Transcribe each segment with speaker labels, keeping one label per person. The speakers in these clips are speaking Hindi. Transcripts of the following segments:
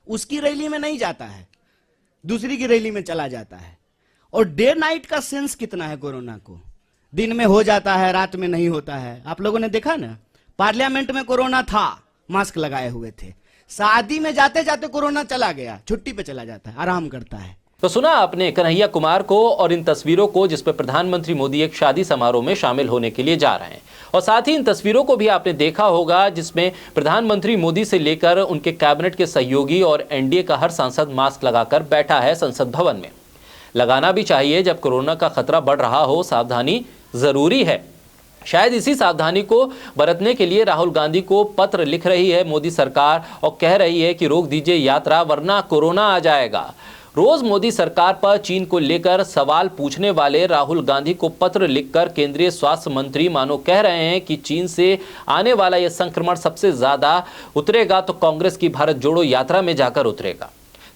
Speaker 1: उसकी रैली में नहीं जाता है, दूसरी की रैली में चला जाता है। और डे नाइट का सेंस कितना है कोरोना को, दिन में हो जाता है, रात में नहीं होता है। आप लोगों ने देखा ना, पार्लियामेंट में कोरोना था, मास्क लगाए हुए थे, शादी में जाते जाते कोरोना चला गया, छुट्टी पे चला जाता है, आराम करता है।
Speaker 2: तो सुना आपने कन्हैया कुमार को और इन तस्वीरों को जिसमें प्रधानमंत्री मोदी एक शादी समारोह में शामिल होने के लिए जा रहे हैं। और साथ ही इन तस्वीरों को भी आपने देखा होगा जिसमें प्रधानमंत्री मोदी से लेकर उनके कैबिनेट के सहयोगी और एनडीए का हर सांसद मास्क लगाकर बैठा है संसद भवन में। लगाना भी चाहिए, जब कोरोना का खतरा बढ़ रहा हो, सावधानी जरूरी है। शायद इसी सावधानी को बरतने के लिए राहुल गांधी को पत्र लिख रही है मोदी सरकार और कह रही है कि रोक दीजिए यात्रा वरना कोरोना आ जाएगा। रोज मोदी सरकार पर चीन को लेकर सवाल पूछने वाले राहुल गांधी को पत्र लिखकर केंद्रीय स्वास्थ्य मंत्री मानो कह रहे हैं कि चीन से आने वाला यह संक्रमण सबसे ज्यादा उतरेगा तो कांग्रेस की भारत जोड़ो यात्रा में जाकर उतरेगा।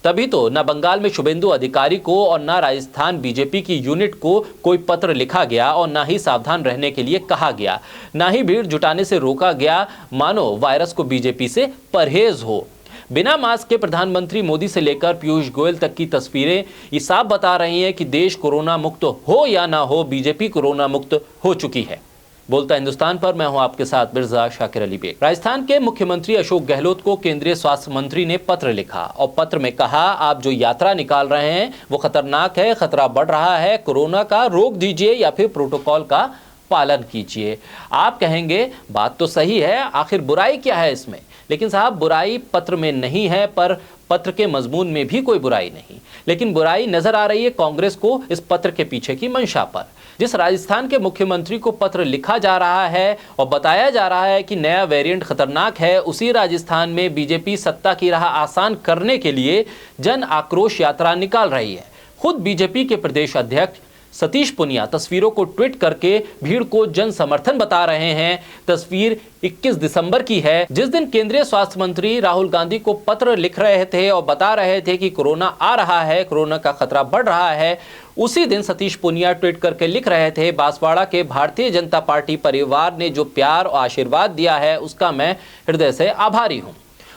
Speaker 2: तभी तो न बंगाल में शुभेंदु अधिकारी को और न राजस्थान बीजेपी की यूनिट को कोई पत्र लिखा गया और न ही सावधान रहने के लिए कहा गया, न ही भीड़ जुटाने से रोका गया, मानो वायरस को बीजेपी से परहेज हो। बिना मास्क के प्रधानमंत्री मोदी से लेकर पीयूष गोयल तक की तस्वीरें ये साफ बता रही हैं कि देश कोरोना मुक्त हो या ना हो, बीजेपी कोरोना मुक्त हो चुकी है। बोलता हिंदुस्तान पर मैं हूं आपके साथ मिर्जा शाकिर अली बेग। राजस्थान के मुख्यमंत्री अशोक गहलोत को केंद्रीय स्वास्थ्य मंत्री ने पत्र लिखा और पत्र में कहा, आप जो यात्रा निकाल रहे हैं वो खतरनाक है, खतरा बढ़ रहा है, कोरोना का रोक दीजिए या फिर प्रोटोकॉल का पालन कीजिए। आप कहेंगे बात तो सही है, आखिर बुराई क्या है इसमें? लेकिन साहब, बुराई पत्र में नहीं है, पर पत्र के मजमून में भी कोई बुराई नहीं। लेकिन बुराई नजर आ रही है कांग्रेस को इस पत्र के पीछे की मंशा पर। जिस राजस्थान के मुख्यमंत्री को पत्र लिखा जा रहा है और बताया जा रहा है कि नया वेरिएंट खतरनाक है, उसी राजस्थान में बीजेपी सत्ता की राह आसान करने के लिए जन आक्रोश यात्रा निकाल रही है। खुद बीजेपी के प्रदेश अध्यक्ष सतीश पुनिया तस्वीरों को ट्वीट करके भीड़ को जन समर्थन बता रहे हैं। तस्वीर 21 दिसंबर की है, जिस दिन केंद्रीय स्वास्थ्य मंत्री राहुल गांधी को पत्र लिख रहे थे और बता रहे थे कि कोरोना आ रहा है, कोरोना का खतरा बढ़ रहा है। उसी दिन सतीश पुनिया ट्वीट करके लिख रहे थे, बांसवाड़ा के भारतीय जनता पार्टी परिवार ने जो प्यार और आशीर्वाद दिया है उसका मैं हृदय से आभारी हूं।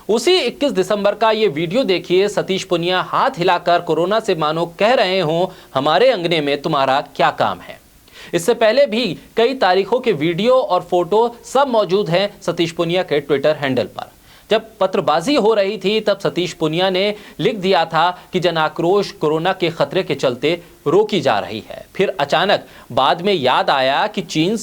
Speaker 2: उसी 21 दिसंबर का ये वीडियो देखिए, सतीश पुनिया हाथ हिलाकर कोरोना से मानो कह रहे हो, हमारे अंगने में तुम्हारा क्या काम है। इससे पहले भी कई तारीखों के वीडियो और फोटो सब मौजूद हैं सतीश पुनिया के ट्विटर हैंडल पर। जब पत्रबाजी हो रही थी तब सतीश पुनिया ने लिख दिया था कि जन आक्रोश कोरोना के खतरे के चलते रोकी जा रही है। फिर अचानक बाद में याद आया कि चीन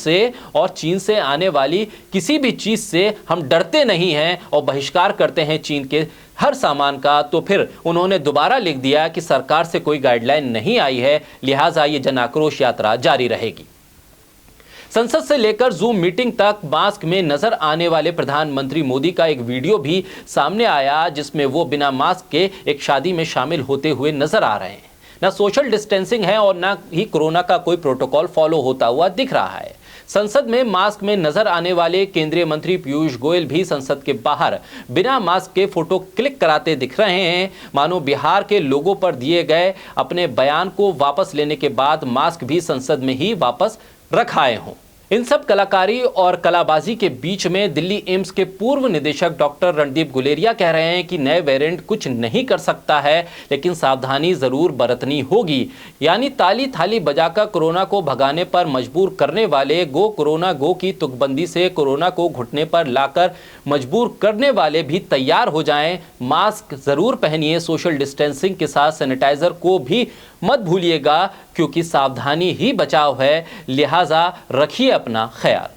Speaker 2: से आने वाली किसी भी चीज से हम डरते नहीं हैं और बहिष्कार करते हैं चीन के हर सामान का। तो फिर उन्होंने दोबारा लिख दिया कि सरकार से कोई गाइडलाइन नहीं आई है, लिहाजा ये जन आक्रोश यात्रा जारी रहेगी। संसद से लेकर जूम मीटिंग तक मास्क में नजर आने वाले प्रधानमंत्री मोदी का एक वीडियो भी सामने आया, जिसमें वो बिना मास्क के एक शादी में शामिल होते हुए नजर आ रहे हैं। ना सोशल डिस्टेंसिंग है और ना ही कोरोना का कोई प्रोटोकॉल फॉलो होता हुआ दिख रहा है। संसद में मास्क में नजर आने वाले केंद्रीय मंत्री पीयूष गोयल भी संसद के बाहर बिना मास्क के फोटो क्लिक कराते दिख रहे हैं, मानो बिहार के लोगों पर दिए गए अपने बयान को वापस लेने के बाद मास्क भी संसद में ही वापस रखाए हों। इन सब कलाकारी और कलाबाजी के बीच में दिल्ली एम्स के पूर्व निदेशक डॉक्टर रणदीप गुलेरिया कह रहे हैं कि नए वेरिएंट कुछ नहीं कर सकता है, लेकिन सावधानी जरूर बरतनी होगी। यानी ताली थाली बजाकर कोरोना को भगाने पर मजबूर करने वाले गो कोरोना गो की तुकबंदी से कोरोना को घुटने पर लाकर मजबूर करने वाले भी तैयार हो जाएं। मास्क जरूर पहनिए, सोशल डिस्टेंसिंग के साथ सैनिटाइजर को भी मत भूलिएगा, क्योंकि सावधानी ही बचाव है, लिहाजा रखिए अपना ख्याल।